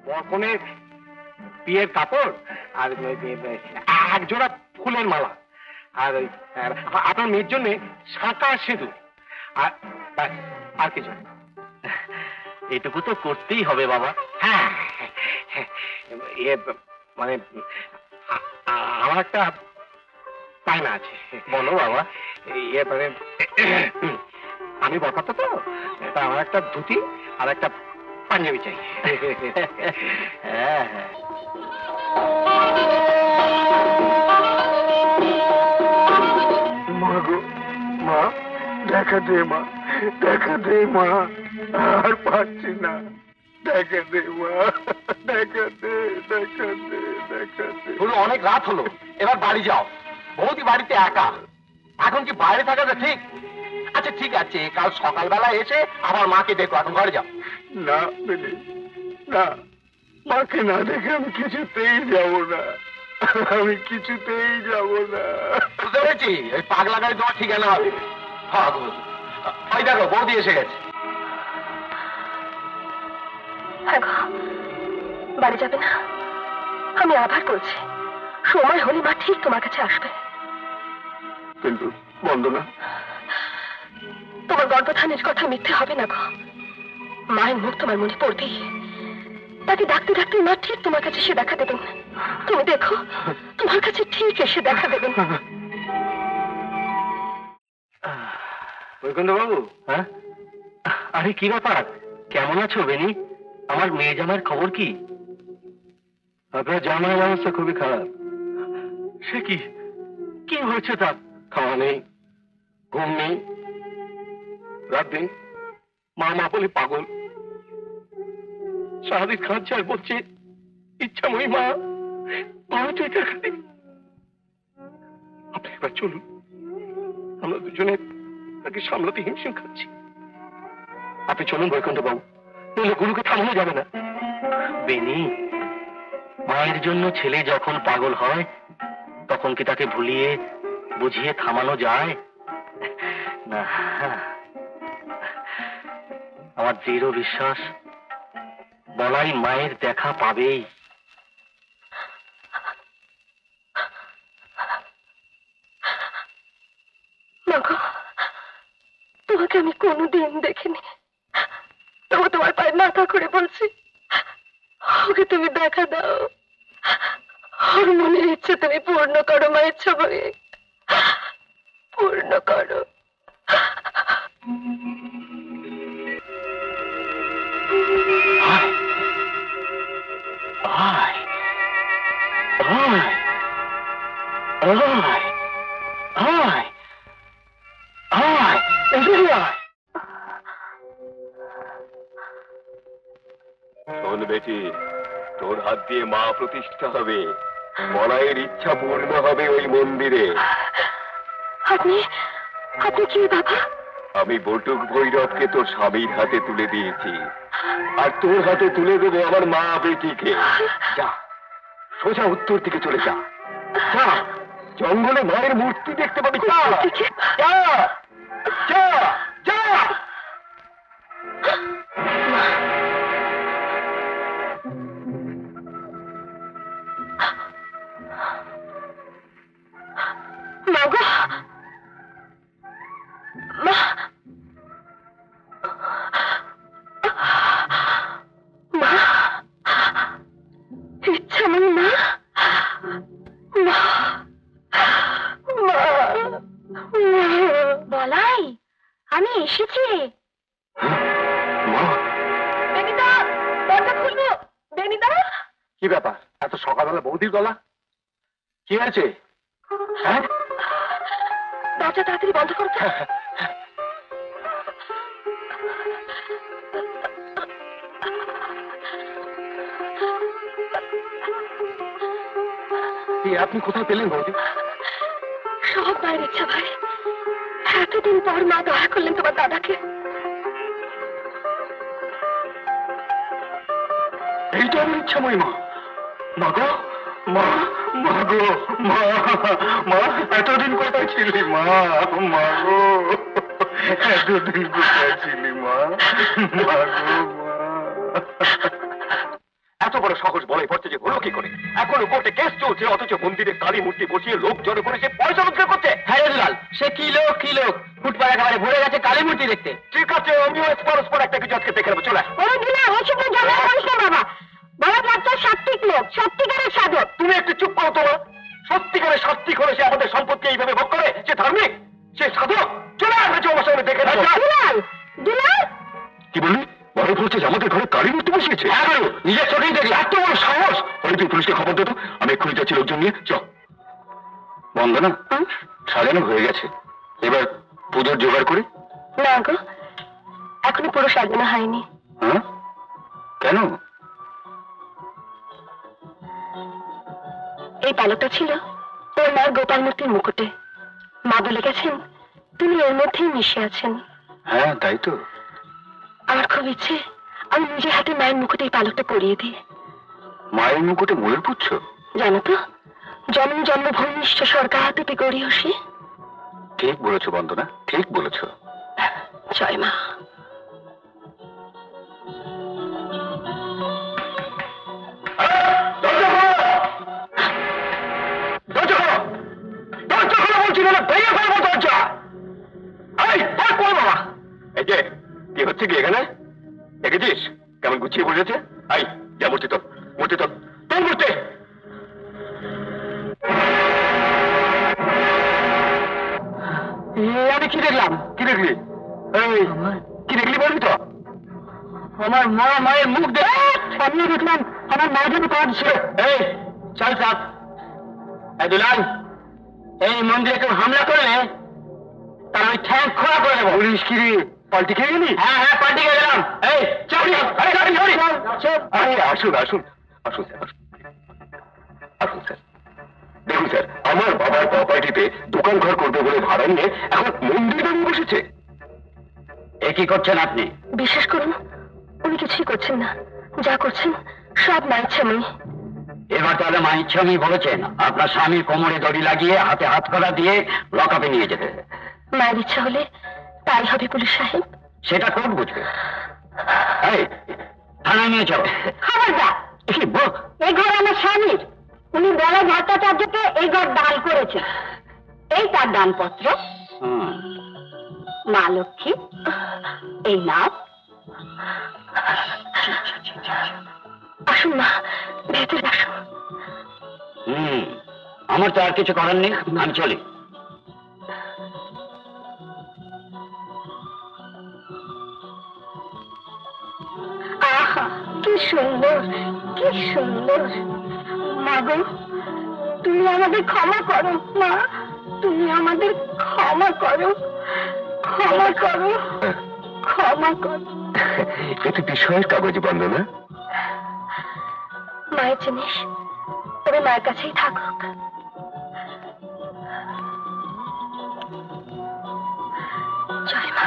বরকনের বিয়ের কাপড় আর এক জোড়া ফুলের মালা আর আপনার মেয়ের জন্য শাঁকা সিঁদুর আর আর কিছু। এটুকু তো করতেই হবে বাবা। হ্যাঁ, মানে আমার একটা পায়না আছে। বলো বাবা। মানে আমি বরকত তো, তা আমার একটা ধুতি আর একটা পাঞ্জাবি চাই। হ্যাঁ হ্যাঁ, মা গো, মা দেখা দে, মা দেখা দে, মা আর পারছি না, দেখা দে মা, দেখা দে, দেখা দে, দেখা দে। হলো অনেক রাত হলো, এবার বাড়ি যাও। বৌদি বাড়িতে একা, এখন কি বাইরে থাকাটা ঠিক? আচ্ছা ঠিক আছে, কাল সকালবেলা এসে আবার মাকে দেখো, এখন ঘরে যাও। না বেলি, না, মাকে না দেখে আমি কিছুতেই যাব না, আমি কিছুতেই যাব না। বুঝতে পেরেছি, ওই পাগলা গাড়ি তোমার ঠিকানা হবে। হ্যাঁ, ওই দেখো বৌদি এসে গেছে। হ্যাঁ গো, বাড়ি যাবে না? আমি আবার বলছি, সময় হলে মা ঠিক তোমার কাছে আসবে। কিন্তু বন্দনা, তোমার গর্ভধানের কথা মিথ্যে হবে না গো। মায়ের মুখ তোমার মনে পড়বেই, তাকে ডাকতে ডাকতে মা ঠিক তোমার কাছে এসে দেখা দেবেন। তুমি দেখো, তোমার কাছে ঠিক এসে দেখা দেবেন। বৈকুণ্ঠ বাবু, হ্যাঁ? আরে কি ব্যাপার, কেমন আছো বেনি? আমার মেয়ে জামাইয়ের খবর কি? আপনার জামাইয়ের অবস্থা খুবই খারাপ। সে কি, কি হয়েছে তার? খাওয়া নেই, ঘুম নেই, রাত দিন মা মা বলে পাগল। সারাদিন খাচ্ছে আর বলছে ইচ্ছাময়ী মা, তুই দেখা দিবি। আপনি একবার চলুন, আমরা দুজনে তাকে সামলাতে হিমশিম খাচ্ছি। আপনি চলুন বৈকুণ্ঠ বাবু, নইলে গুরুকে থামানো যাবে না। বেনি, মায়ের জন্য ছেলে যখন পাগল হয়, তখন কি তাকে ভুলিয়ে বুঝিয়ে থামানো যায় না? আমার দৃঢ় বিশ্বাস, বলাই মায়ের দেখা পাবেই। মাগো, তোমাকে আমি কোনোদিন দেখিনি, তবু তোমার পায়ে মাথা করে বলছি, ওকে তুমি দেখা দাও। ওর মনের ইচ্ছে তুমি পূর্ণ করো, মা ইচ্ছা করে পূর্ণ করো। শোন বেটি, তোর হাত দিয়ে মা প্রতিষ্ঠা হবে, বলাইয়ের ইচ্ছা পূর্ণ হবে ওই মন্দিরে। আপনি আপনি কি বাবা? আমি বটুক ভৈরবকে তোর স্বামীর হাতে তুলে দিয়েছি, আর তোর হাতে তুলে দেবো আমার মা বেটিকে। যা, সোজা উত্তর দিকে চলে যা, যা, জঙ্গলে মায়ের মূর্তি দেখতে পাবি। যা যা যা যা। মাগো, মা, মা, ইচ্ছাময়ী মা, মা, মা, বলাই, আমি এসেছি। মা, বেনিদা, দরজা খুলবো। বেনিদা, কি ব্যাপার, এত সকালবেলা বৌদির গলা? কি হয়েছে? হ্যাঁ, দরজা তাড়াতাড়ি বন্ধ করো তো। আপনি কোথায় পেলেন বৌদি? সব মায়ের ইচ্ছা ভাই, এতদিন পর মা দয়া করলেন তোমার দাদাকে। এইটা আমার ইচ্ছাময়ী মা। মা গো, মা, মা গো, মা, মা, এতদিন কোথায় ছিলি মা? মা গো, এতদিন কোথায় ছিলি মা? মা গো, মা। এত বড় সাহস বলাই পড়ছে যে হলো কি করে? এখনো কোর্টে কেস চলছে, অথচ মন্দিরে কালী মূর্তি বসিয়ে লোক জড়ো করে সে পয়সা রোজগার করছে। হ্যাঁ দুলাল, সে কি লোক ফুটপাত একেবারে ভরে গেছে কালী মূর্তি দেখতে। ঠিক আছে, আমিও পরস্পর একটা কিছু আজকে দেখে নেবো, চলে আয়। ওরে দিলা ওসব জানা করিস না বাবা। বাবা বাচ্চা সাত্বিক লোক, সত্যিকারের সাধক। তুমি একটু চুপ করো তো মা। সত্যিকারের শাস্তি করে সে আমাদের সম্পত্তি এইভাবে ভোগ করে? সে ধার্মিক, সে সাধক। চলে আসবে আমার সঙ্গে দেখে নেবো। দুলাল দুলাল কি বললি? বড় বলছে যে আমাদের ঘরে কালী মূর্তি বসিয়েছে? হ্যাঁ, নিজের চোখেই দেখি। এত বড় সাহস! তুই পুলিশকে খবর দে তো, আমি এক্ষুনি যাচ্ছি লোকজন নিয়ে। চ বন্দনা, সাজানো হয়ে গেছে, এবার পুজোর জোগাড় করি। না গো, এখনো পুরো সাজানো হয়নি। হ্যাঁ, কেন? এই পালকটা ছিল ওর মায়ের গোপাল মূর্তির মুকুটে। মা বলে গেছেন তিনি এর মধ্যেই মিশে আছেন। হ্যাঁ, তাই তো। আমার খুব ইচ্ছে আমি নিজের হাতে মায়ের মুকুটে এই পালকটা পরিয়ে দিই। মায়ের মুকুটে ময়ূর পুচ্ছ? জানো তো, জন্ম জন্ম ভূমিষ্ঠ স্বর্গাতে গড়িয়সী। ঠিক বলেছো বন্দনা, ঠিক বলেছো। জয় মা। কি হচ্ছে কি এখানে? দেখেছিস কেমন গুছিয়ে বসেছে? আই যা, মূর্তি তো মূর্তি তো তোর মূর্তি। আমি কি দেখলাম? কি দেখলি? এই কি দেখলি বলবি তো? আমার মায়ের মুখ দেখ। আমিও দেখলাম আমার মা যেন কাঁদছে। এই চল চাপ। এই দুলাল, এই মন্দিরে কেউ হামলা করলে তার ওই ঠ্যাং খোলা করে দেবো। পুলিশ কি রে, পাল্টি খেয়ে গেলি? হ্যাঁ হ্যাঁ, পাল্টি খেয়ে গেলাম। এই চল আরে আসুন আসুন আসুন স্যার, আসুন স্যার। দেখুন স্যার, আমার বাবার প্রপার্টিতে দোকান ঘর করবে বলে ভাড়া নিয়ে এখন মন্দির বানিয়ে বসেছে। এ কি করছেন আপনি? বিশ্বাস করুন, উনি কিছুই করছেন না, যা করছেন সব মা ইচ্ছাময়ী। এবার তাহলে মা ইচ্ছামি বলেছেন আপনার স্বামীর কোমরে দড়ি লাগিয়ে হাতে হাত করা দিয়ে লকআপে নিয়ে যেতে। মায়ের ইচ্ছা হলে তাই হবে পুলিশ সাহেব। সেটা কোর্ট বুঝবে। এই থানায় নিয়ে চলো। খবরদার! এই ঘর আমার স্বামীর। উনি বড় ভট্টাচার্যকে এই ঘর দান করেছেন। এই তার দানপত্র। মা লক্ষ্মী, এই নাও। আসুন মা, ভেতরে আসুন। আমার তো আর কিছু করার নেই, আমি চলি। আহা, কি সুন্দর, কি সুন্দর। মা গো, তুমি আমাদের ক্ষমা করো মা, তুমি আমাদের ক্ষমা করো, ক্ষমা করো, ক্ষমা করো। এতে বিষয়ের কাগজ বন্দনা। মায়ের জিনিস তবে মায়ের কাছেই থাকুক। জয় মা।